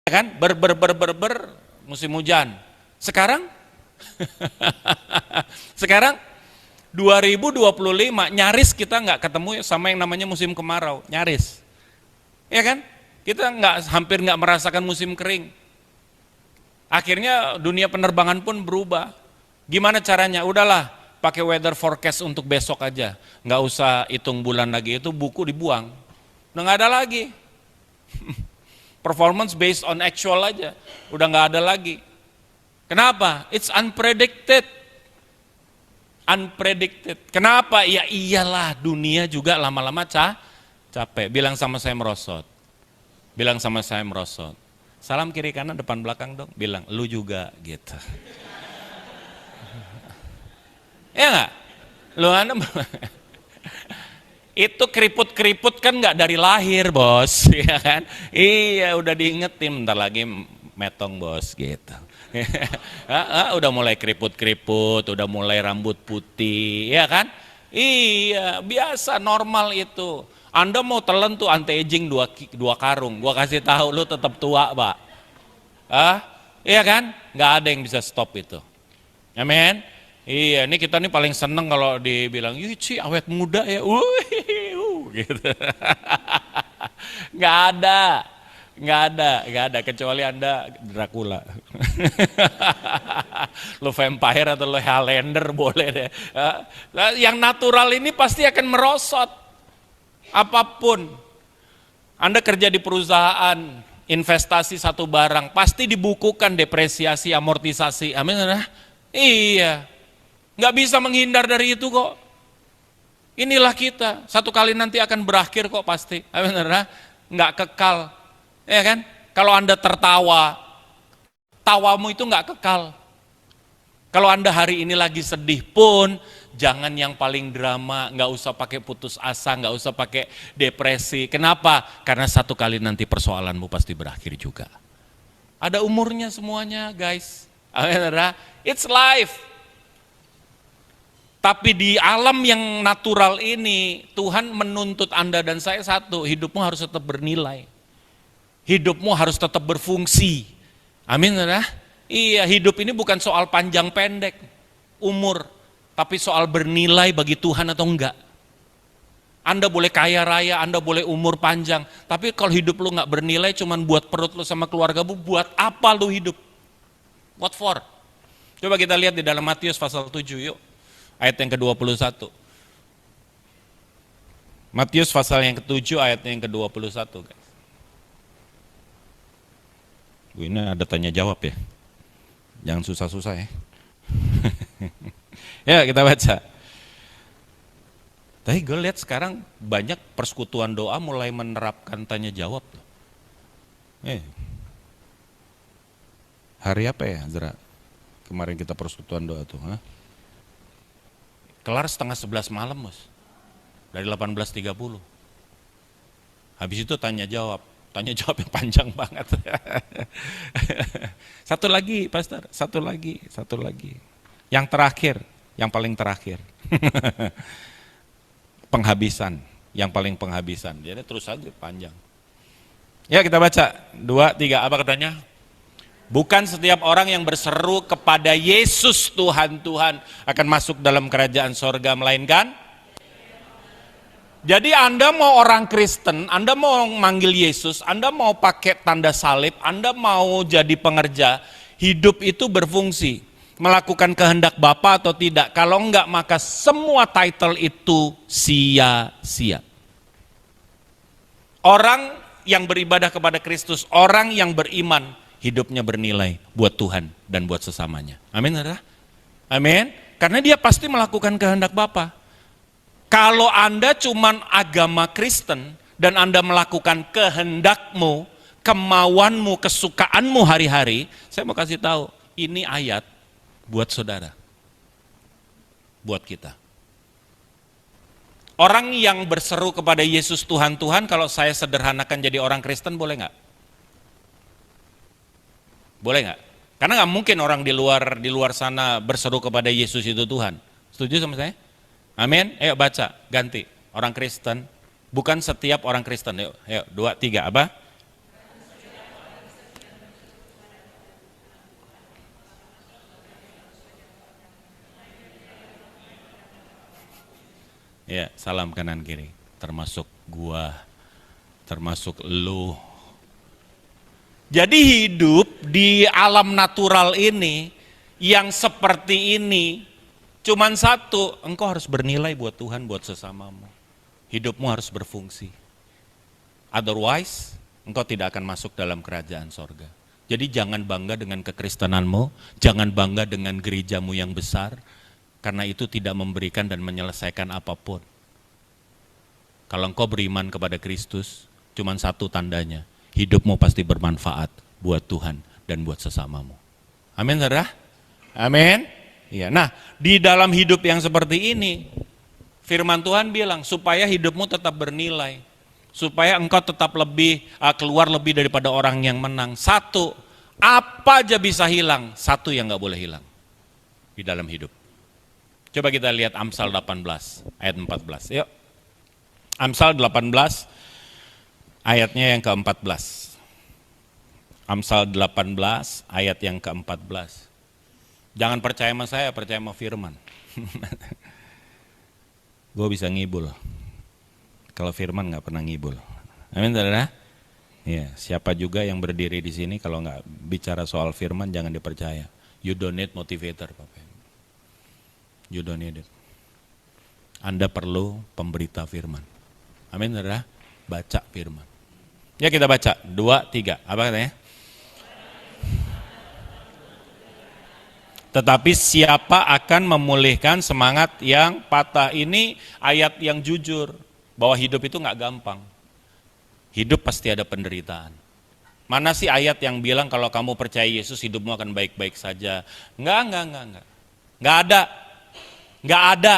kan? Musim hujan. Sekarang sekarang 2025 nyaris kita nggak ketemu sama yang namanya musim kemarau, nyaris. Ya kan? Kita hampir nggak merasakan musim kering. Akhirnya dunia penerbangan pun berubah. Gimana caranya? Udahlah, pakai weather forecast untuk besok aja. Nggak usah hitung bulan lagi, itu buku dibuang. Udah nggak ada lagi. Performance based on actual aja. Udah nggak ada lagi. Kenapa? It's unpredicted. Unpredicted. Kenapa? Ya iyalah, dunia juga lama-lama capek. Bilang sama saya merosot. Bilang sama saya merosot. Salam kiri kanan depan belakang dong. Bilang, lu juga gitu. Ya nggak? Lu itu keriput-keriput kan nggak dari lahir bos, ya kan? Iya udah diingetin, bentar lagi metong bos gitu. Udah mulai keriput-keriput, udah mulai rambut putih, ya kan? Iya biasa normal itu. Anda mau telan tuh anti-aging dua karung, gua kasih tahu lu tetap tua pak. Iya kan? Nggak ada yang bisa stop itu. Amin. Iya, ini kita nih paling seneng kalau dibilang, "Yuh, Ci, awet muda ya." Gitu. Nggak ada kecuali Anda Dracula. Lo vampire atau lo Highlander boleh deh. Yang natural ini pasti akan merosot. Apapun. Anda kerja di perusahaan, investasi satu barang, pasti dibukukan depresiasi, amortisasi. Amin. Iya. Nggak bisa menghindar dari itu kok. Inilah kita, satu kali nanti akan berakhir kok pasti. Nggak kekal, ya kan? Kalau Anda tertawa, tawamu itu nggak kekal. Kalau Anda hari ini lagi sedih pun, jangan yang paling drama, nggak usah pakai putus asa, nggak usah pakai depresi. Kenapa? Karena satu kali nanti persoalanmu pasti berakhir juga. Ada umurnya semuanya guys. It's life. Tapi di alam yang natural ini, Tuhan menuntut Anda dan saya satu, hidupmu harus tetap bernilai. Hidupmu harus tetap berfungsi. Amin. Iya, hidup ini bukan soal panjang pendek, umur, tapi soal bernilai bagi Tuhan atau enggak. Anda boleh kaya raya, Anda boleh umur panjang, tapi kalau hidup lu nggak bernilai cuman buat perut lu sama keluargamu, buat apa lu hidup? What for? Coba kita lihat di dalam Matius pasal 7 yuk. Ayat yang ke-21. Matius pasal yang ke-7 ayat yang ke-21 guys. Ini ada tanya jawab ya. Jangan susah-susah ya. Ya kita baca. Tapi gue lihat sekarang banyak persekutuan doa mulai menerapkan tanya jawab. Hari apa ya Zara? Kemarin kita persekutuan doa tuh. Kelar setengah 11 malam bos, dari 18.30. Habis itu tanya jawab yang panjang banget. Satu lagi pastor, satu lagi. Yang terakhir, yang paling terakhir. Penghabisan, yang paling penghabisan. Jadi terus aja panjang. Ya kita baca, 2, 3, apa katanya? Bukan setiap orang yang berseru kepada Yesus Tuhan, Tuhan akan masuk dalam kerajaan sorga, melainkan. Jadi Anda mau orang Kristen, Anda mau manggil Yesus, Anda mau pakai tanda salib, Anda mau jadi pengerja, hidup itu berfungsi. Melakukan kehendak Bapa atau tidak, kalau enggak maka semua title itu sia-sia. Orang yang beribadah kepada Kristus, orang yang beriman, hidupnya bernilai buat Tuhan dan buat sesamanya. Amin. Amin. Karena dia pasti melakukan kehendak Bapa. Kalau Anda cuman agama Kristen dan Anda melakukan kehendakmu, kemauanmu, kesukaanmu hari-hari, saya mau kasih tahu, ini ayat buat saudara. Buat kita. Orang yang berseru kepada Yesus Tuhan, Tuhan, kalau saya sederhanakan jadi orang Kristen boleh nggak? Boleh nggak? Karena nggak mungkin orang di luar sana berseru kepada Yesus itu Tuhan. Setuju sama saya? Amin. Ayo baca, ganti. Orang Kristen, bukan setiap orang Kristen. Yuk 2, 3, apa? Ya, salam kanan kiri. Termasuk gua, termasuk lu. Jadi hidup di alam natural ini, yang seperti ini, cuman satu, engkau harus bernilai buat Tuhan, buat sesamamu. Hidupmu harus berfungsi. Otherwise, engkau tidak akan masuk dalam kerajaan sorga. Jadi jangan bangga dengan kekristenanmu, jangan bangga dengan gerejamu yang besar, karena itu tidak memberikan dan menyelesaikan apapun. Kalau engkau beriman kepada Kristus, cuman satu tandanya, hidupmu pasti bermanfaat buat Tuhan dan buat sesamamu. Amin, saudara? Amin. Ya, nah, di dalam hidup yang seperti ini, firman Tuhan bilang supaya hidupmu tetap bernilai, supaya engkau tetap keluar lebih daripada orang yang menang. Satu, apa aja bisa hilang, satu yang nggak boleh hilang di dalam hidup. Coba kita lihat Amsal 18 ayat 14. Yuk. Amsal 18 ayatnya yang ke-14. Amsal 18 ayat yang ke-14. Jangan percaya sama saya, percaya sama firman. Gue bisa ngibul. Kalau firman nggak pernah ngibul. Amin, saudara? Ya, siapa juga yang berdiri di sini kalau nggak bicara soal firman jangan dipercaya. You don't need motivator, Bapak. You don't need it. Anda perlu pemberita firman. Amin, saudara? Baca firman. Ya, kita baca. 2, 3. Apa katanya? Tetapi siapa akan memulihkan semangat yang patah? Ini ayat yang jujur, bahwa hidup itu nggak gampang. Hidup pasti ada penderitaan. Mana sih ayat yang bilang kalau kamu percaya Yesus hidupmu akan baik-baik saja? Enggak. Enggak ada. Enggak ada.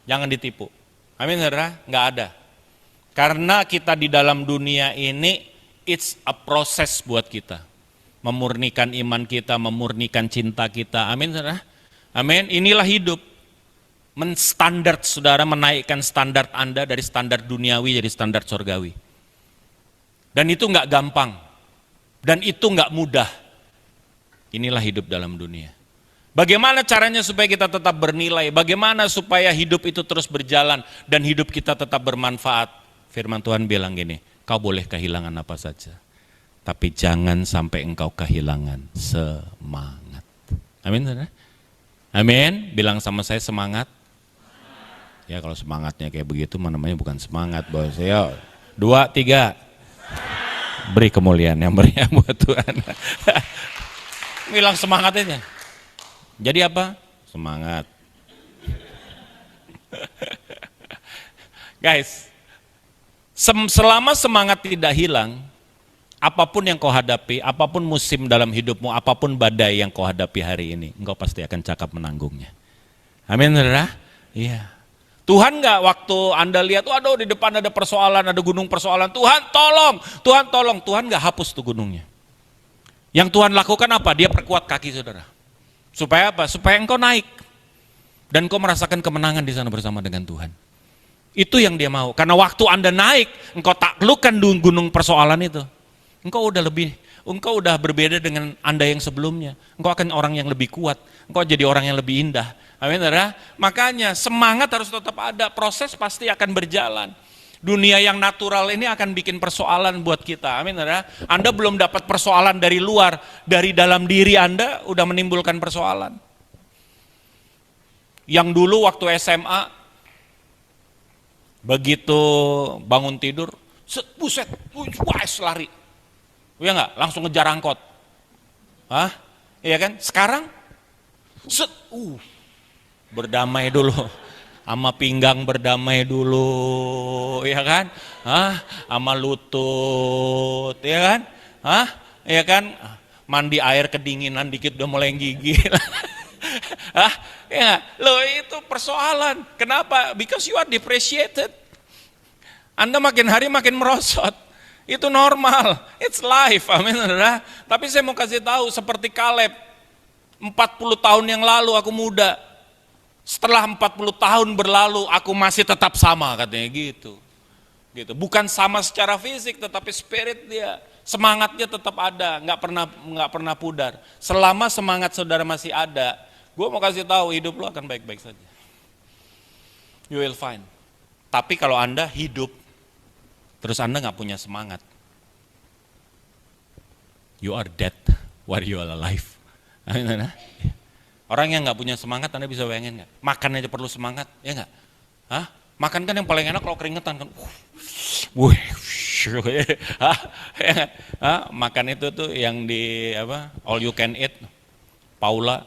Jangan ditipu. Amin, saudara? Enggak ada. Karena kita di dalam dunia ini, it's a proses buat kita. Memurnikan iman kita, memurnikan cinta kita. Amin, saudara? Amin. Inilah hidup. Menstandar saudara, menaikkan standar Anda dari standar duniawi jadi standar surgawi. Dan itu enggak gampang. Dan itu enggak mudah. Inilah hidup dalam dunia. Bagaimana caranya supaya kita tetap bernilai? Bagaimana supaya hidup itu terus berjalan dan hidup kita tetap bermanfaat? Firman Tuhan bilang gini, kau boleh kehilangan apa saja, tapi jangan sampai engkau kehilangan semangat. Amin, saudara? Amin. Bilang sama saya semangat. Ya, kalau semangatnya kayak begitu, namanya bukan semangat, bos. Ya, 2, 3. Beri kemuliaan yang meriah buat Tuhan. Bilang semangat aja. Jadi apa? Semangat. Guys, selama semangat tidak hilang, apapun yang kau hadapi, apapun musim dalam hidupmu, apapun badai yang kau hadapi hari ini, engkau pasti akan cakap menanggungnya. Amin, saudara? Iya. Tuhan nggak waktu Anda lihat, waduh di depan ada persoalan, ada gunung persoalan, Tuhan tolong, Tuhan nggak hapus tuh gunungnya. Yang Tuhan lakukan apa? Dia perkuat kaki saudara. Supaya apa? Supaya engkau naik. Dan engkau merasakan kemenangan di sana bersama dengan Tuhan. Itu yang dia mau. Karena waktu Anda naik, engkau taklukkan gunung persoalan itu. Engkau udah berbeda dengan Anda yang sebelumnya. Engkau akan orang yang lebih kuat. Engkau jadi orang yang lebih indah. Amin, saudara? Makanya semangat harus tetap ada. Proses pasti akan berjalan. Dunia yang natural ini akan bikin persoalan buat kita. Amin, saudara? Anda belum dapat persoalan dari luar. Dari dalam diri Anda udah menimbulkan persoalan. Yang dulu waktu SMA, begitu bangun tidur, buset, lari. Iya nggak? Langsung ngejar angkot. Hah? Iya kan? Sekarang, berdamai dulu. Sama pinggang berdamai dulu, ya kan? Sama lutut, ya kan? Ya kan? Mandi air kedinginan dikit udah mulai gigil. Ya, loh itu persoalan. Kenapa? Because you are depreciated. Anda makin hari makin merosot. Itu normal. It's life. Amin, saudara. Tapi saya mau kasih tahu seperti Kaleb. 40 tahun yang lalu aku muda. Setelah 40 tahun berlalu aku masih tetap sama katanya gitu. Bukan sama secara fisik tetapi spirit dia. Semangatnya tetap ada, nggak pernah pudar. Selama semangat saudara masih ada, gue mau kasih tahu hidup lo akan baik-baik saja. You will find. Tapi kalau Anda hidup, terus Anda nggak punya semangat, you are dead while you are alive. Orang yang nggak punya semangat, Anda bisa bayangin nggak? Makan aja perlu semangat, ya nggak? Hah? Makan kan yang paling enak kalau keringetan kan. Makan itu tuh yang di apa? All you can eat. Paula,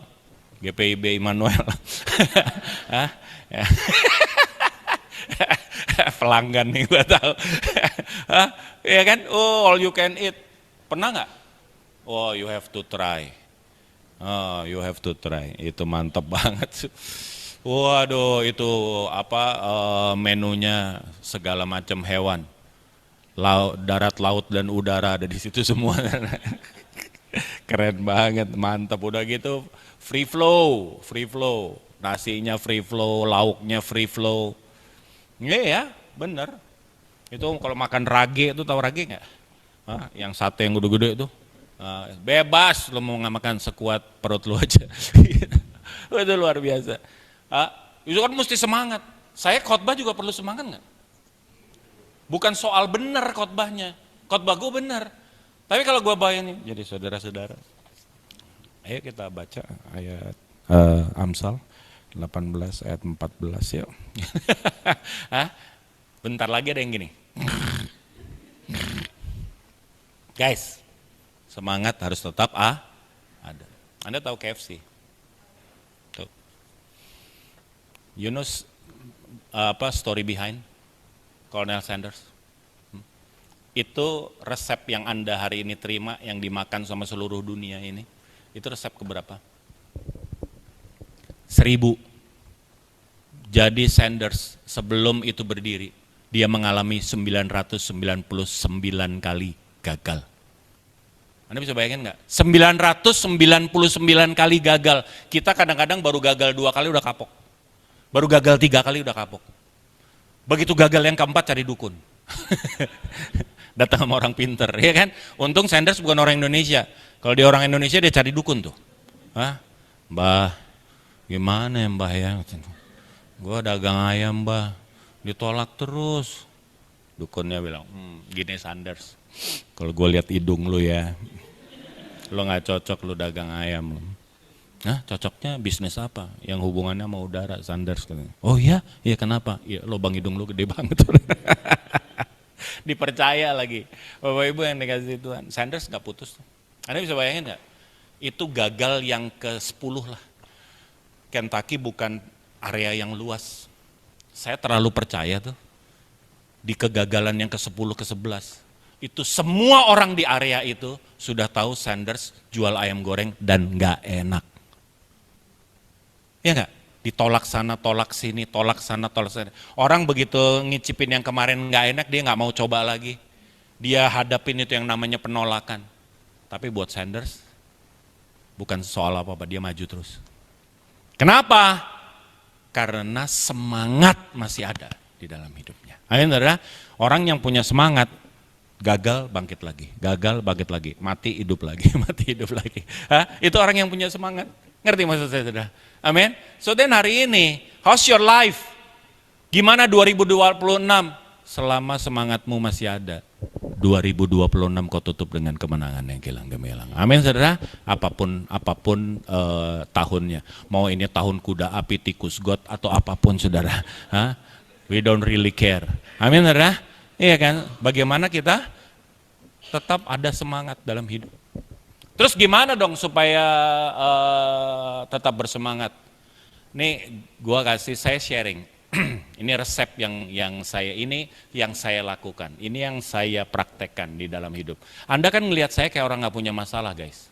GPIB Immanuel. Pelanggan nih gua tahu. Ya kan? Oh, all you can eat. Pernah nggak? Oh, you have to try. Oh, you have to try. Itu mantap banget. Waduh, itu apa menunya segala macam hewan, laut, darat, laut dan udara ada di situ semua. Keren banget, mantap. Udah gitu free flow, nasinya free flow, lauknya free flow. Iya ya, bener. Itu kalau makan rage itu, tahu rage nggak? Yang sate yang gede-gede itu, bebas lo mau nggak makan sekuat perut lo aja. Itu luar biasa. Itu kan mesti semangat. Saya khotbah juga perlu semangat nggak? Bukan soal benar khotbahnya, khotbah gue benar. Tapi kalau gue bayangin, jadi saudara-saudara, ayo kita baca ayat Amsal 18 ayat 14 yuk. Bentar lagi ada yang gini. Guys, semangat harus tetap ada. Anda tahu KFC? You know apa story behind Colonel Sanders? Itu resep yang Anda hari ini terima, yang dimakan sama seluruh dunia ini, itu resep keberapa? 1000. Jadi Sanders sebelum itu berdiri, dia mengalami 999 kali gagal. Anda bisa bayangin nggak? 999 kali gagal. Kita kadang-kadang baru gagal 2 kali udah kapok. Baru gagal 3 kali udah kapok. Begitu gagal yang keempat cari dukun. Datang sama orang pinter, ya kan? Untung Sanders bukan orang Indonesia. Kalau dia orang Indonesia dia cari dukun tuh. Mbah, gimana ya mbah ya? Gue dagang ayam mbah, ditolak terus. Dukunnya bilang, gini Sanders, kalau gue lihat hidung lu ya, lo nggak cocok lu dagang ayam. Cocoknya bisnis apa? Yang hubungannya sama udara, Sanders. Oh iya? Iya kenapa? Ya lubang hidung lu gede banget. Dipercaya lagi. Bapak Ibu yang dikasih Tuhan. Sanders gak putus. Anda bisa bayangin gak? Itu gagal yang ke-10 lah. Kentucky bukan area yang luas. Saya terlalu percaya tuh. Di kegagalan yang ke-10, ke-11. Itu semua orang di area itu sudah tahu Sanders jual ayam goreng dan gak enak. Ya enggak? Ditolak sana, tolak sini, tolak sana, tolak sini. Orang begitu ngicipin yang kemarin enggak enak, dia enggak mau coba lagi. Dia hadapin itu yang namanya penolakan. Tapi buat Sanders, bukan soal apa-apa, dia maju terus. Kenapa? Karena semangat masih ada di dalam hidupnya. Amin, saudara? Orang yang punya semangat, gagal bangkit lagi, gagal bangkit lagi, mati hidup lagi, mati hidup lagi. Itu orang yang punya semangat. Ngerti maksud saya, saudara? Amin. So then hari ini, how's your life? Gimana 2026? Selama semangatmu masih ada, 2026 kau tutup dengan kemenangan yang kilang gemilang. Amin, saudara. Apapun tahunnya, mau ini tahun kuda api, tikus got atau apapun, saudara. We don't really care. Amin, saudara. Iya kan? Bagaimana kita tetap ada semangat dalam hidup? Terus gimana dong supaya tetap bersemangat? Nih gua kasih, saya sharing. Ini resep yang saya lakukan. Ini yang saya praktekkan di dalam hidup. Anda kan ngelihat saya kayak orang nggak punya masalah, guys.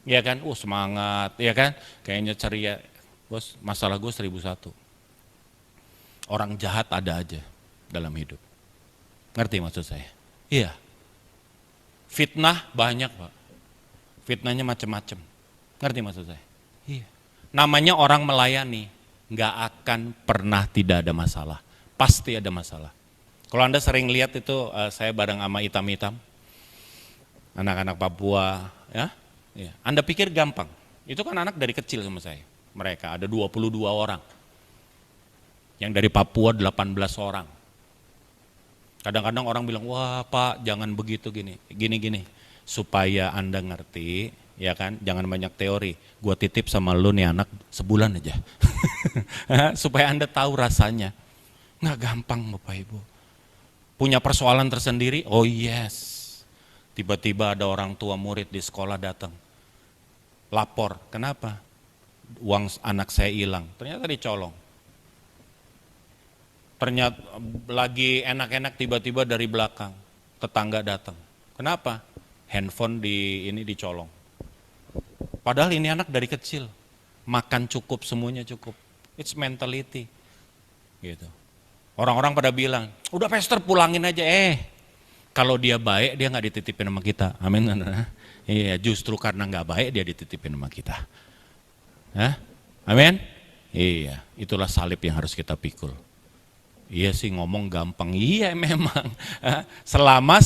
Iya kan? Semangat, ya kan? Kayaknya ceria. Bos, masalah gue 1001. Orang jahat ada aja dalam hidup. Ngerti maksud saya? Iya. Fitnah banyak, Pak. Fitnahnya macam-macam. Ngerti maksud saya? Iya. Namanya orang melayani, nggak akan pernah tidak ada masalah. Pasti ada masalah. Kalau Anda sering lihat itu, saya bareng sama hitam-hitam, anak-anak Papua, ya. Anda pikir gampang? Itu kan anak dari kecil sama saya. Mereka ada 22 orang. Yang dari Papua 18 orang. Kadang-kadang orang bilang, wah Pak jangan begitu gini. Supaya Anda ngerti, ya kan, jangan banyak teori. Gua titip sama lu nih anak sebulan aja. Supaya Anda tahu rasanya. Nggak gampang Bapak Ibu. Punya persoalan tersendiri, oh yes. Tiba-tiba ada orang tua murid di sekolah datang. Lapor, kenapa? Uang anak saya hilang, ternyata dicolong. Ternyata lagi enak-enak tiba-tiba dari belakang tetangga datang. Kenapa? Handphone ini dicolong. Padahal ini anak dari kecil makan cukup, semuanya cukup. It's mentality. Gitu. Orang-orang pada bilang, udah pastor pulangin aja. Kalau dia baik dia nggak dititipin sama kita. Amin. Iya, justru karena nggak baik dia dititipin sama kita. Hah? Amin. Iya, itulah salib yang harus kita pikul. Iya sih ngomong gampang, iya memang. Selama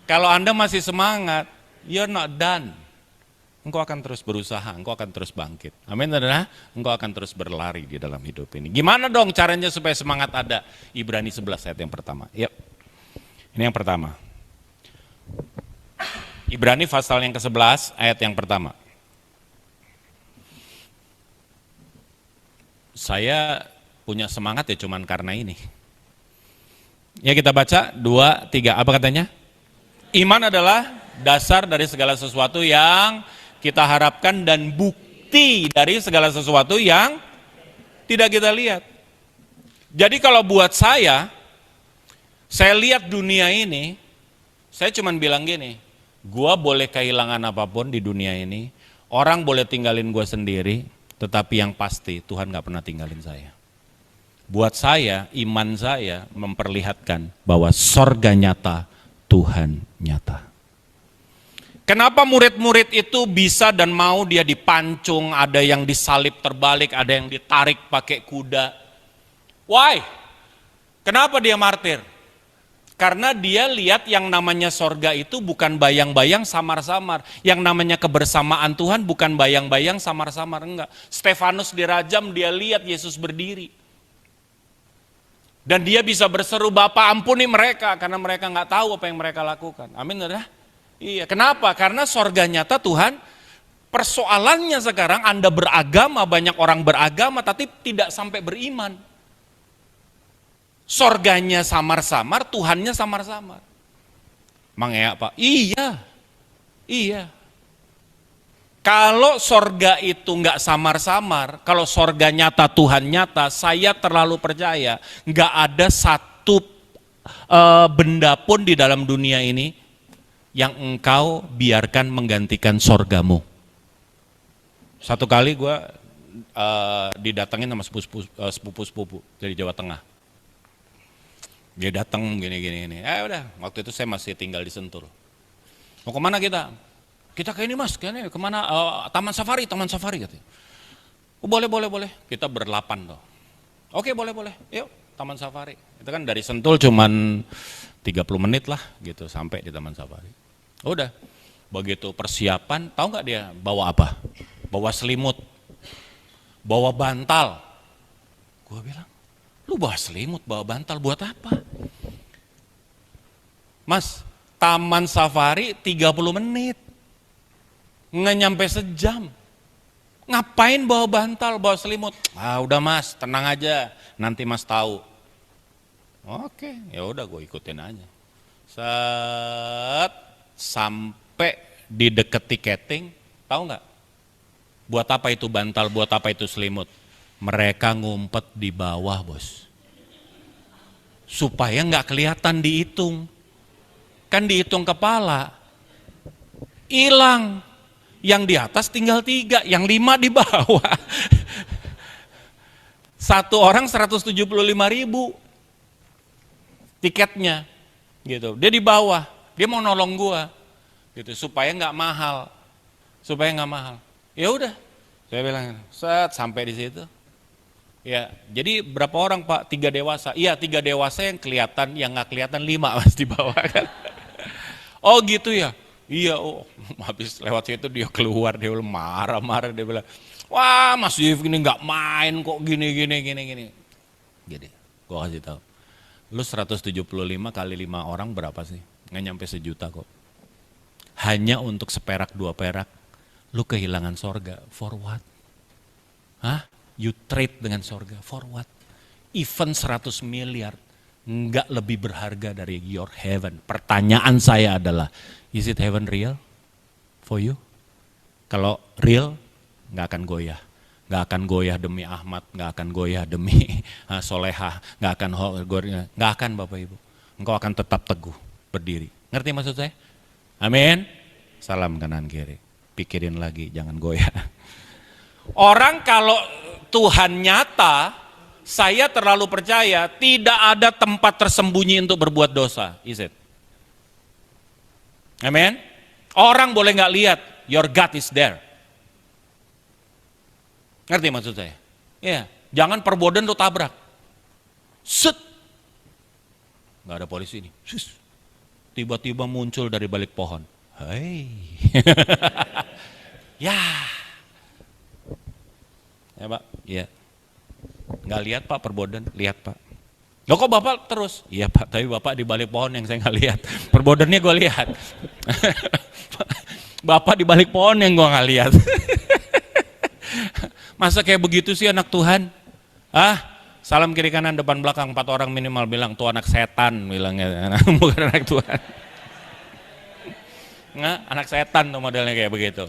kalau Anda masih semangat, you're not done. Engkau akan terus berusaha, engkau akan terus bangkit. Amin, saudara. Engkau akan terus berlari di dalam hidup ini. Gimana dong caranya supaya semangat ada? Ibrani 11 ayat yang pertama. Yep. Ini yang pertama. Ibrani pasal yang ke-11 ayat yang pertama. Saya punya semangat ya cuman karena ini. Ya kita baca 2, 3, apa katanya? Iman adalah dasar dari segala sesuatu yang kita harapkan dan bukti dari segala sesuatu yang tidak kita lihat. Jadi kalau buat saya lihat dunia ini, saya cuman bilang gini, gua boleh kehilangan apapun di dunia ini, orang boleh tinggalin gua sendiri, tetapi yang pasti Tuhan gak pernah tinggalin saya. Buat saya, iman saya memperlihatkan bahwa sorga nyata, Tuhan nyata. Kenapa murid-murid itu bisa dan mau dia dipancung, ada yang disalib terbalik, ada yang ditarik pakai kuda. Why? Kenapa dia martir? Karena dia lihat yang namanya sorga itu bukan bayang-bayang samar-samar. Yang namanya kebersamaan Tuhan bukan bayang-bayang samar-samar, enggak. Stefanus dirajam, dia lihat Yesus berdiri. Dan dia bisa berseru, Bapa ampuni mereka, karena mereka nggak tahu apa yang mereka lakukan. Amin, saudara? Iya, kenapa? Karena sorga nyata Tuhan. Persoalannya sekarang Anda beragama, banyak orang beragama, tapi tidak sampai beriman. Sorganya samar-samar, Tuhannya samar-samar. Mang ya Pak? Iya. Kalau sorga itu nggak samar-samar, kalau sorga nyata Tuhan nyata, saya terlalu percaya nggak ada satu benda pun di dalam dunia ini yang engkau biarkan menggantikan sorgamu. Satu kali gue didatengin sama sepupu-sepupu dari Jawa Tengah. Dia datang gini. Udah, waktu itu saya masih tinggal di Sentul. Mau kemana kita? Kita ke ini mas, kemana? Taman Safari katanya. Oh, boleh. Kita berlapan tuh. Oke, boleh. Yuk, Taman Safari. Itu kan dari Sentul cuman 30 menit lah gitu sampai di Taman Safari. Udah, begitu persiapan, tahu nggak dia bawa apa? Bawa selimut, bawa bantal. Gua bilang, lu bawa selimut, bawa bantal buat apa? Mas, Taman Safari 30 menit. Nggak nyampe sejam. Ngapain bawa bantal, bawa selimut? Udah mas, tenang aja, nanti mas tahu. Oke, ya udah gue ikutin aja. Sampai di deket tiketing, tahu nggak? Buat apa itu bantal, buat apa itu selimut? Mereka ngumpet di bawah bos. Supaya nggak kelihatan dihitung. Kan dihitung kepala. Hilang. Yang di atas tinggal 3, yang 5 di bawah. Satu orang 175.000 tiketnya, gitu. Dia di bawah, dia mau nolong gua, gitu, supaya nggak mahal. Ya udah, saya bilang, sampai di situ. Ya, jadi berapa orang Pak? 3 dewasa. Iya, 3 dewasa yang kelihatan, yang nggak kelihatan 5 mas di bawah kan. Oh gitu ya. Iya, habis lewat situ dia keluar, dia marah-marah, dia bilang, wah Mas Yif ini nggak main kok gini. Jadi, gue kasih tahu, Lu 175 kali 5 orang berapa sih? Nggak nyampe 1 juta kok. Hanya untuk seperak 2 perak, lu kehilangan sorga. For what? Hah? You trade dengan sorga. For what? Even 100 miliar nggak lebih berharga dari your heaven. Pertanyaan saya adalah, is it heaven real for you? Kalau real, nggak akan goyah. Nggak akan goyah demi Ahmad, nggak akan goyah demi Solehah, nggak akan Bapak Ibu. Engkau akan tetap teguh berdiri. Ngerti maksud saya? Amin. Salam kanan kiri. Pikirin lagi, jangan goyah. Orang kalau Tuhan nyata, saya terlalu percaya tidak ada tempat tersembunyi untuk berbuat dosa. Is it? Amin. Orang boleh nggak lihat, your God is there. Ngerti maksud saya? Ya, jangan perbodan lu tabrak. Set. Nggak ada polisi ini. Tiba-tiba muncul dari balik pohon. Hai. Ya. Ya Pak, ya. Nggak lihat Pak perbodan, lihat Pak. Loh kok Bapak terus? Iya Pak, tapi Bapak di balik pohon yang saya nggak lihat. Perbodannya gue lihat. Bapak di balik pohon yang gue nggak lihat. Masa kayak begitu sih anak Tuhan? Salam kiri kanan depan belakang 4 orang minimal bilang tuh anak setan bilangnya, bukan anak Tuhan. Nah, anak setan tuh modelnya kayak begitu.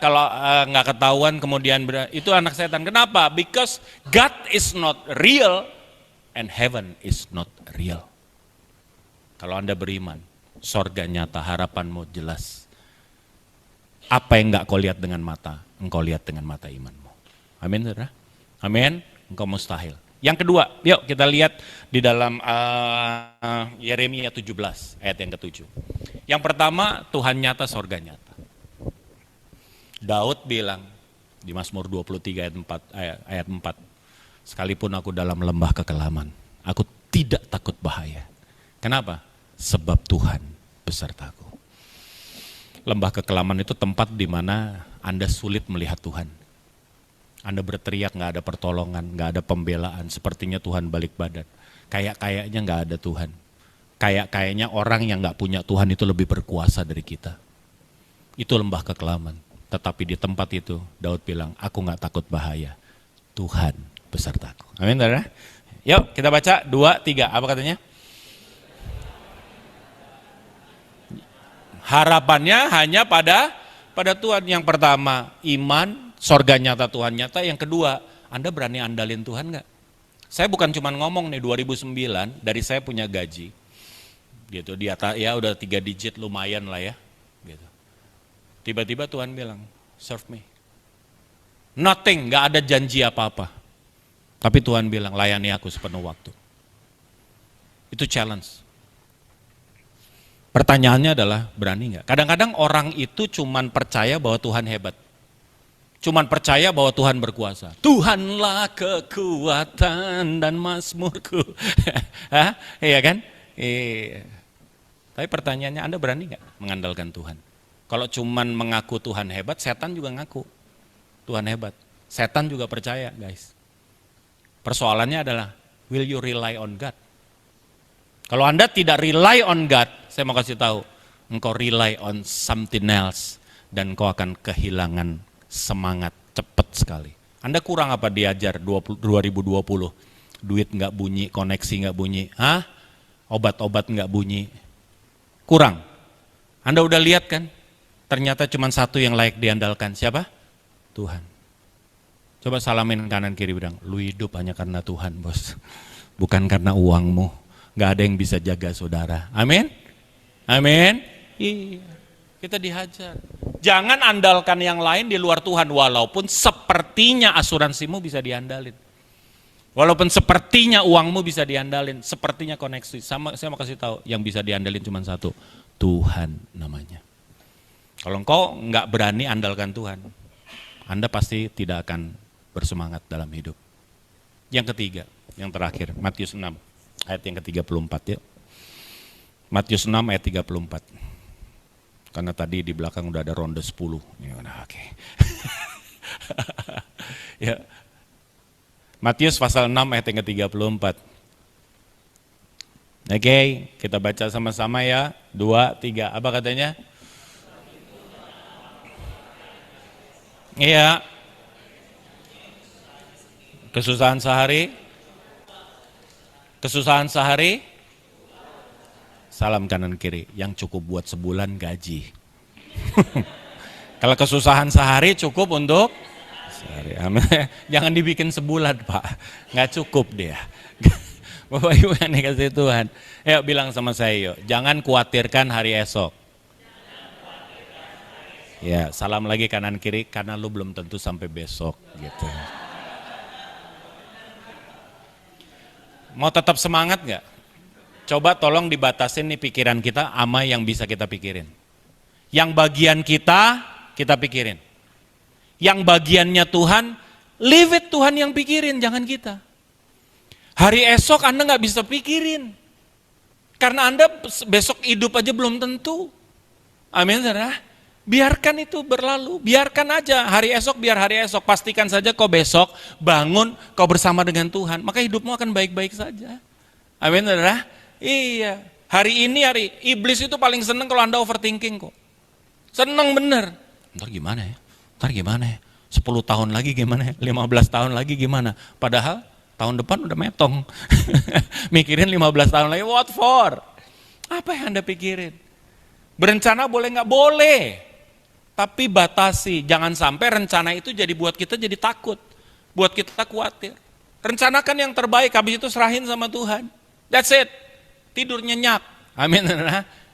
Kalau nggak ketahuan kemudian itu anak setan. Kenapa? Because God is not real and heaven is not real. Kalau Anda beriman, sorga nyata, harapanmu jelas. Apa yang nggak kau lihat dengan mata, engkau lihat dengan mata imanmu. Amin, saudara? Amin. Engkau mustahil. Yang kedua, yuk kita lihat di dalam Yeremia 17 ayat yang ke-7. Yang pertama, Tuhan nyata, sorga nyata. Daud bilang di Mazmur 23 ayat 4, sekalipun aku dalam lembah kekelaman, aku tidak takut bahaya. Kenapa? Sebab Tuhan besertaku. Lembah kekelaman itu tempat di mana Anda sulit melihat Tuhan. Anda berteriak nggak ada pertolongan, nggak ada pembelaan, sepertinya Tuhan balik badan. Kayaknya nggak ada Tuhan. Kayaknya orang yang nggak punya Tuhan itu lebih berkuasa dari kita. Itu lembah kekelaman. Tetapi di tempat itu Daud bilang, aku nggak takut bahaya. Tuhan besertaku. Amin, saudara. Yuk kita baca 2, 3. Apa katanya? Harapannya hanya pada Tuhan. Yang pertama, iman, sorga nyata, Tuhan nyata. Yang kedua, Anda berani andalin Tuhan nggak? Saya bukan cuma ngomong nih, 2009 dari saya punya gaji, gitu di atas ya udah 3 digit lumayan lah ya, gitu. Tiba-tiba Tuhan bilang, serve me. Nothing, nggak ada janji apa-apa. Tapi Tuhan bilang, layani aku sepenuh waktu. Itu challenge. Pertanyaannya adalah, berani nggak? Kadang-kadang orang itu cuman percaya bahwa Tuhan hebat. Cuman percaya bahwa Tuhan berkuasa. Tuhanlah kekuatan dan mazmurku. Iya kan? Iya. Tapi pertanyaannya, Anda berani nggak mengandalkan Tuhan? Kalau cuman mengaku Tuhan hebat, setan juga ngaku Tuhan hebat. Setan juga percaya, guys. Persoalannya adalah, will you rely on God? Kalau Anda tidak rely on God, saya mau kasih tahu, engkau rely on something else dan engkau akan kehilangan semangat cepat sekali. Anda kurang apa diajar 2020? Duit nggak bunyi, koneksi nggak bunyi, obat-obat nggak bunyi, kurang. Anda udah lihat kan? Ternyata cuma satu yang layak diandalkan, siapa? Tuhan. Coba salamin kanan kiri bilang, lu hidup hanya karena Tuhan, bos, bukan karena uangmu. Nggak ada yang bisa jaga saudara. Amin? Amin? Iya. Kita dihajar. Jangan andalkan yang lain di luar Tuhan, walaupun sepertinya asuransimu bisa diandalin. Walaupun sepertinya uangmu bisa diandalin, sepertinya koneksi. Saya mau kasih tahu, yang bisa diandalin cuma satu, Tuhan namanya. Kalau engkau nggak berani andalkan Tuhan, Anda pasti tidak akan bersemangat dalam hidup. Yang ketiga, yang terakhir, Matius 6. Ayat yang ke-34 ya. Matius 6 ayat 34. Karena tadi di belakang udah ada ronde 10. Ya, oke. Ya. Matius pasal 6 ayat yang ke-34. Oke, kita baca sama-sama ya. 2, 3, apa katanya? Iya. Kesusahan sehari. Kesusahan sehari. Salam kanan kiri, yang cukup buat sebulan gaji. Kalau kesusahan sehari cukup untuk sehari. Jangan dibikin sebulan, Pak. Nggak cukup dia. Bapak Ibu yang dikasih Tuhan. Ayo bilang sama saya yuk, jangan khawatirkan hari esok. Ya, salam lagi kanan kiri, karena lu belum tentu sampai besok gitu. Mau tetap semangat nggak? Coba tolong dibatasin nih pikiran kita sama yang bisa kita pikirin. Yang bagian kita pikirin. Yang bagiannya Tuhan, leave it Tuhan yang pikirin, jangan kita. Hari esok Anda nggak bisa pikirin. Karena Anda besok hidup aja belum tentu. Amin, saudara. Biarkan itu berlalu, biarkan aja hari esok biar hari esok. Pastikan saja kau besok bangun, kau bersama dengan Tuhan, maka hidupmu akan baik-baik saja. Amin, saudara. Iya, hari ini hari iblis itu paling seneng kalau Anda overthinking kok. Seneng bener. Ntar gimana ya? 10 tahun lagi gimana ya? 15 tahun lagi gimana? Padahal tahun depan udah metong. Mikirin 15 tahun lagi, what for? Apa yang Anda pikirin? Berencana boleh nggak? Boleh. Tapi batasi, jangan sampai rencana itu jadi buat kita jadi takut. Buat kita khawatir. Rencanakan yang terbaik, habis itu serahin sama Tuhan. That's it. Tidur nyenyak. Amin.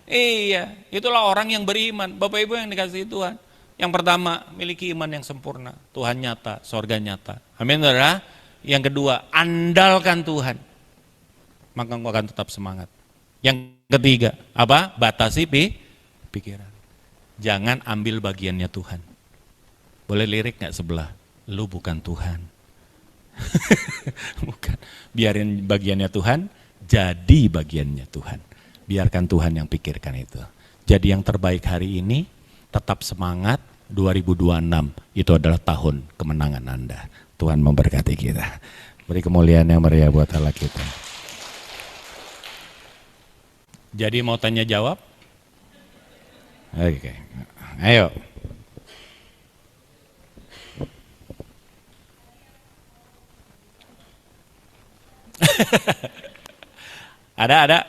Iya, itulah orang yang beriman. Bapak Ibu yang dikasihi Tuhan. Yang pertama, miliki iman yang sempurna. Tuhan nyata, sorga nyata. Amin. Yang kedua, andalkan Tuhan, maka engkau akan tetap semangat. Yang ketiga, apa? Batasi pikiran. Jangan ambil bagiannya Tuhan. Boleh lirik gak sebelah? Lu bukan Tuhan. Bukan. Biarin bagiannya Tuhan, jadi bagiannya Tuhan. Biarkan Tuhan yang pikirkan itu. Jadi yang terbaik hari ini, tetap semangat. 2026 itu adalah tahun kemenangan Anda. Tuhan memberkati kita. Beri kemuliaan yang meriah buat Allah kita. Jadi mau tanya jawab? Oke. Ayo. Ada.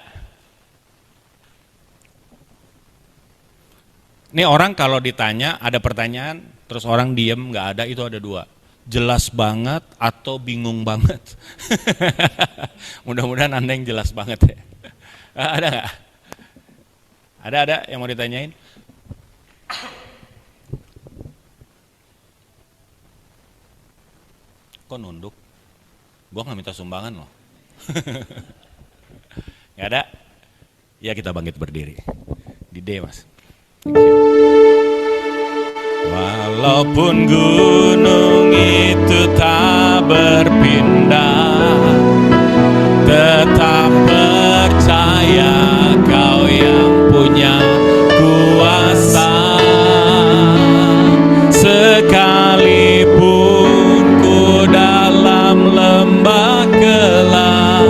Ini orang kalau ditanya, ada pertanyaan, terus orang diem, nggak ada, itu ada 2. Jelas banget atau bingung banget. Mudah-mudahan Anda yang jelas banget ya. Ada nggak? Ada yang mau ditanyain? Kok nunduk? Gua nggak minta sumbangan loh. Nggak ada? Ya kita bangkit berdiri. Di D, Mas. Thank you. Walaupun gunung itu tak berpindah, tetap percaya Kau yang punya kuasa. Sekalipun ku dalam lembah gelap,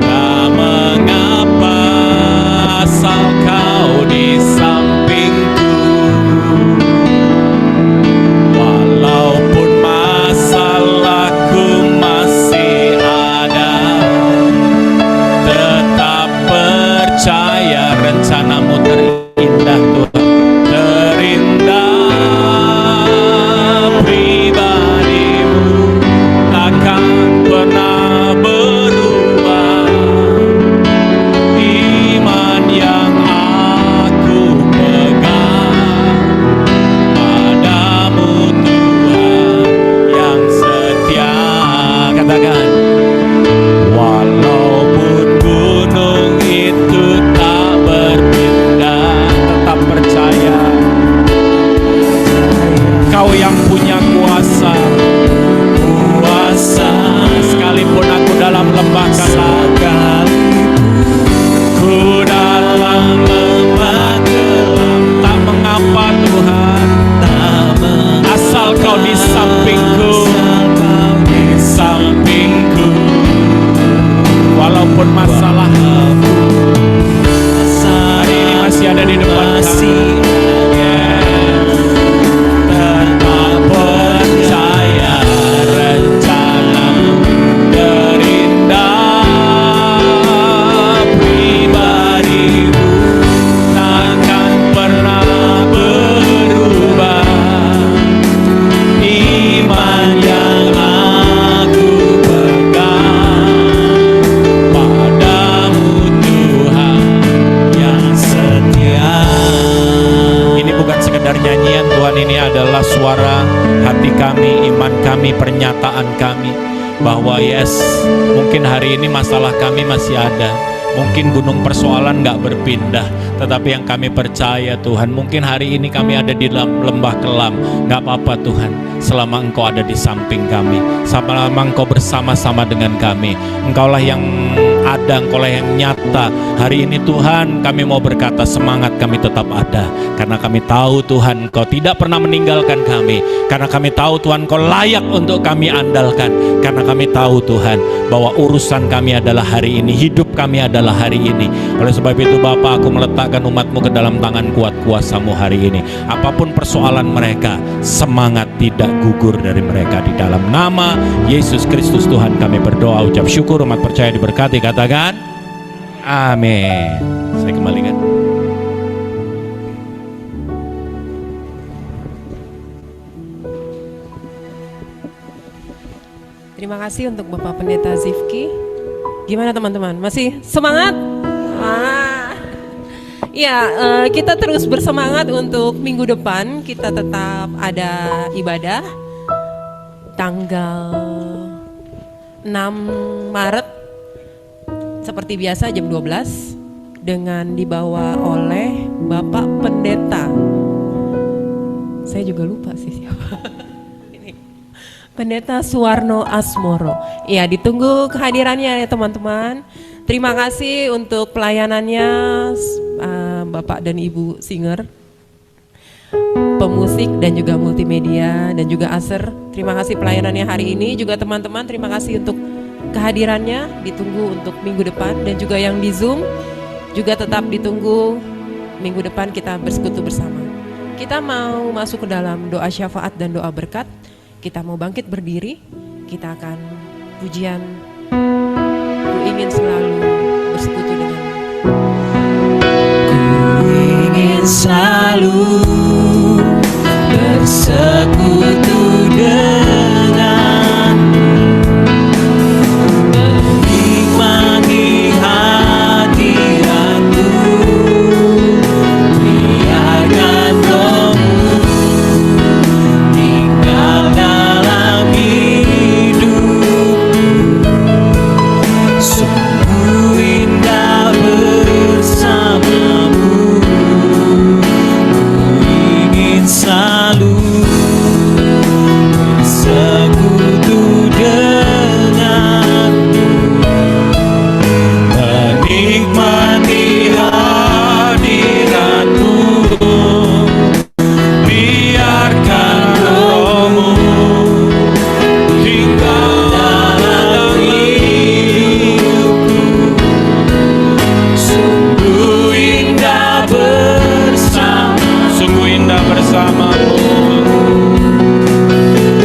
tak mengapa asal Kau di sampingku. Walaupun masalahku masih ada, tetap percaya rencanamu terindah Tuhan. Terindah pribadimu takkan pernah berubah. Iman yang aku pegang padamu Tuhan yang setia. Katakan, walaupun gunung itu tak berpindah, kami, pernyataan kami, bahwa yes, mungkin hari ini masalah kami masih ada, mungkin gunung persoalan gak berpindah, tetapi yang kami percaya Tuhan, mungkin hari ini kami ada di dalam lembah kelam, gak apa-apa Tuhan, selama Engkau ada di samping kami, selama Engkau bersama-sama dengan kami, Engkaulah yang ada, Engkaulah yang nyata. Hari ini Tuhan, kami mau berkata semangat kami tetap ada, karena kami tahu Tuhan Engkau tidak pernah meninggalkan kami, karena kami tahu Tuhan Engkau layak untuk kami andalkan, karena kami tahu Tuhan bahwa urusan kami adalah hari ini, hidup kami adalah hari ini. Oleh sebab itu Bapa, aku meletakkan umat-Mu ke dalam tangan kuat kuasa-Mu hari ini. Apapun persoalan mereka, semangat tidak gugur dari mereka. Di dalam nama Yesus Kristus Tuhan kami berdoa, ucap syukur, umat percaya diberkati, katakan amin. Saya kembalikan. Terima kasih untuk Bapak Pendeta Zifki. Gimana teman-teman? Masih semangat? Ya, kita terus bersemangat untuk minggu depan. Kita tetap ada ibadah tanggal 6 Maret seperti biasa jam 12 dengan dibawa oleh Bapak Pendeta. Saya juga lupa sih siapa. Pendeta Suwarno Asmoro. Ya, ditunggu kehadirannya ya teman-teman. Terima kasih untuk pelayanannya Bapak dan Ibu singer, pemusik dan juga multimedia dan juga Aser. Terima kasih pelayanannya hari ini. Juga teman-teman terima kasih untuk kehadirannya. Ditunggu untuk minggu depan, dan juga yang di Zoom juga tetap ditunggu minggu depan kita bersekutu bersama. Kita mau masuk ke dalam doa syafaat dan doa berkat. Kita mau bangkit berdiri, kita akan pujian Ku ingin selalu bersekutu dengan Ku ingin selalu bersekutu dengan, menikmati hadirat-Mu, biarkan Roh-Mu tinggal dalam hidup. Sungguh indah bersama-Mu, ku ingin selalu bersekutu dengan-Mu, menikmati hadirat-Mu, biarkan Roh-Mu tinggal dalam hidupku. Sungguh indah bersama, sungguh indah bersama-Mu,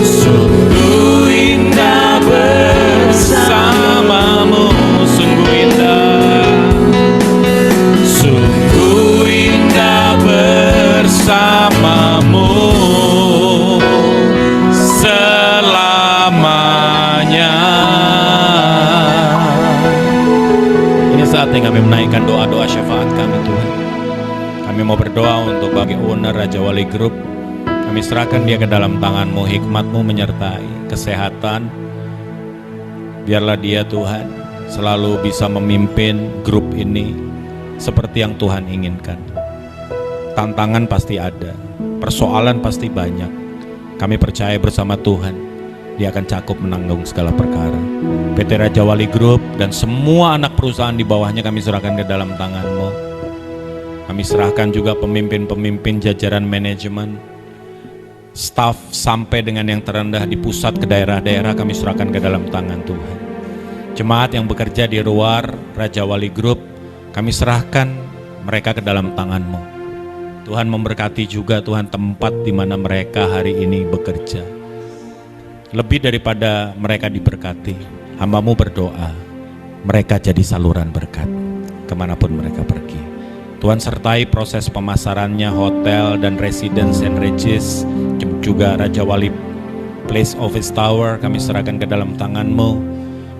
sungguh indah bersama-Mu, sungguh indah bersama-Mu selamanya. Ini saatnya kami menaikkan doa-doa syafaat kami Tuhan. Kami mau berdoa untuk bagi owner Raja Wali Group. Kami serahkan dia ke dalam tangan-Mu, hikmat-Mu menyertai, kesehatan. Biarlah dia Tuhan selalu bisa memimpin grup ini seperti yang Tuhan inginkan. Tantangan pasti ada, persoalan pasti banyak. Kami percaya bersama Tuhan, dia akan cakup menanggung segala perkara. PT Raja Wali Group dan semua anak perusahaan di bawahnya kami serahkan ke dalam tangan-Mu. Kami serahkan juga pemimpin-pemimpin jajaran manajemen, staf sampai dengan yang terendah di pusat ke daerah-daerah kami serahkan ke dalam tangan Tuhan. Jemaat yang bekerja di luar Raja Wali Group, kami serahkan mereka ke dalam tangan-Mu. Tuhan memberkati juga Tuhan tempat di mana mereka hari ini bekerja. Lebih daripada mereka diberkati, hamba-Mu berdoa, mereka jadi saluran berkat kemanapun mereka pergi. Tuhan sertai proses pemasarannya, hotel dan residence and regis, juga Raja Wali Place Office Tower, kami serahkan ke dalam tangan-Mu.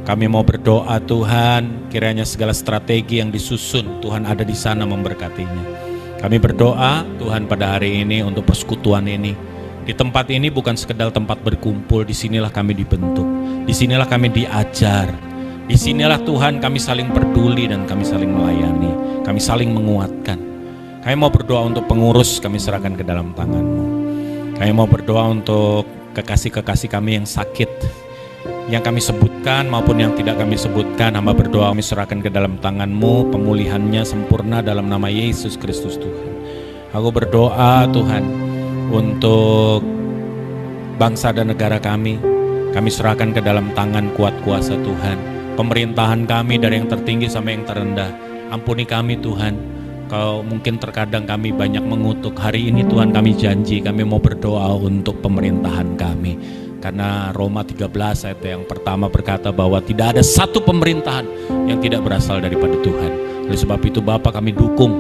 Kami mau berdoa Tuhan, kiranya segala strategi yang disusun, Tuhan ada di sana memberkatinya. Kami berdoa Tuhan pada hari ini untuk persekutuan ini, Di tempat ini bukan sekedar tempat berkumpul, disinilah kami dibentuk, disinilah kami diajar, disinilah Tuhan kami saling peduli dan kami saling melayani, kami saling menguatkan. Kami mau berdoa untuk pengurus, kami serahkan ke dalam tangan-Mu. Kami mau berdoa untuk kekasih-kekasih kami yang sakit, yang kami sebutkan maupun yang tidak kami sebutkan. Hamba berdoa kami serahkan ke dalam tangan-Mu, pemulihannya sempurna dalam nama Yesus Kristus Tuhan. Aku berdoa Tuhan untuk bangsa dan negara kami serahkan ke dalam tangan kuat kuasa Tuhan. Pemerintahan kami dari yang tertinggi sampai yang terendah, ampuni kami Tuhan. Kau mungkin terkadang kami banyak mengutuk. Hari ini Tuhan kami janji, kami mau berdoa untuk pemerintahan kami. Karena Roma 13 ayat yang pertama berkata bahwa tidak ada satu pemerintahan yang tidak berasal daripada Tuhan. Oleh sebab itu Bapa, kami dukung,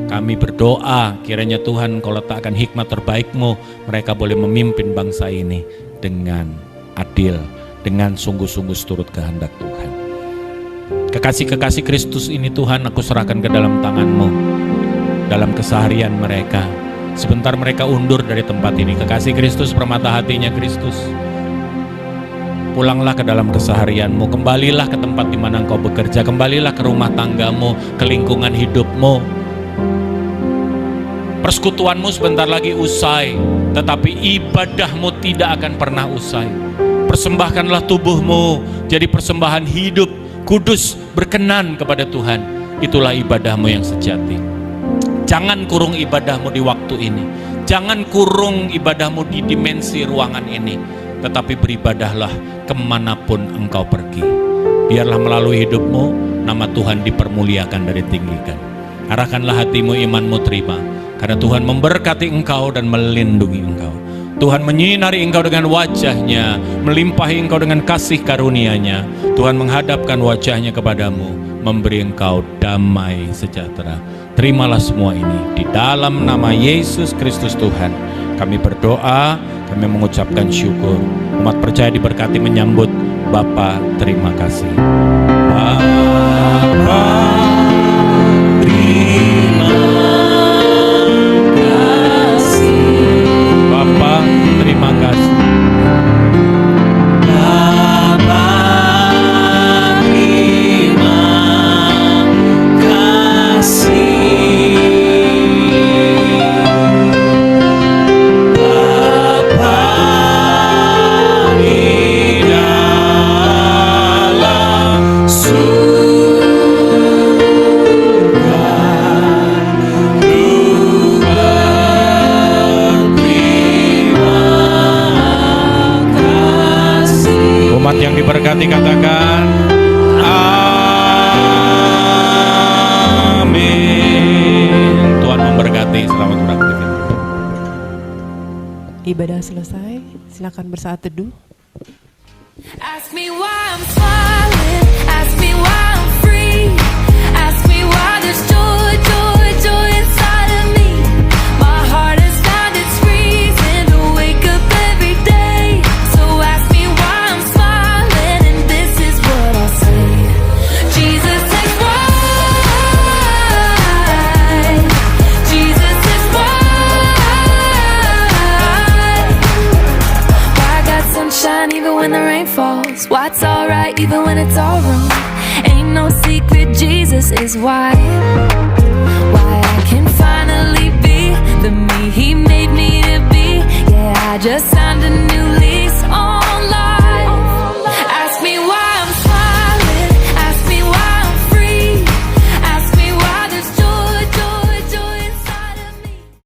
kami berdoa kiranya Tuhan Kau letakkan hikmat terbaik-Mu, mereka boleh memimpin bangsa ini dengan adil, dengan sungguh-sungguh seturut kehendak Tuhan. Kekasih-kekasih Kristus ini Tuhan aku serahkan ke dalam tangan-Mu dalam keseharian mereka. Sebentar mereka undur dari tempat ini, kekasih Kristus, permata hatinya Kristus, pulanglah ke dalam keseharian-Mu, kembalilah ke tempat di mana Engkau bekerja, kembalilah ke rumah tangga-Mu, ke lingkungan hidup-Mu. Persekutuan-Mu sebentar lagi usai, tetapi ibadah-Mu tidak akan pernah usai. Persembahkanlah tubuh-Mu jadi persembahan hidup, kudus, berkenan kepada Tuhan. Itulah ibadah-Mu yang sejati. Jangan kurung ibadah-Mu di waktu ini, jangan kurung ibadah-Mu di dimensi ruangan ini, tetapi beribadahlah kemanapun Engkau pergi. Biarlah melalui hidup-Mu nama Tuhan dipermuliakan dan ditinggikan. Arahkanlah hatimu, imanmu terima, karena Tuhan memberkati engkau dan melindungi engkau. Tuhan menyinari engkau dengan wajah-Nya, melimpahi engkau dengan kasih karunia-Nya. Tuhan menghadapkan wajah-Nya kepadamu, memberi engkau damai sejahtera. Terimalah semua ini di dalam nama Yesus Kristus Tuhan. Kami berdoa, kami mengucapkan syukur. Umat percaya diberkati menyambut Bapa, terima kasih. Bapa, terima kasih. Bapa, terima kasih. Yang diberkati katakan amin. Tuhan memberkati, selamat beraktivitas. Ibadah selesai, silakan bersaat teduh. Ask me why I'm smiling, ask me why I'm free, ask me why there's joy, joy, joy inside of me. My heart has found its reason to wake up every day. So ask me why I'm smiling, and this is what I'll say. Jesus is right, Jesus is right. Why I got sunshine even when the rain falls? Why it's alright even when it's all wrong? Ain't no secret, Jesus is why.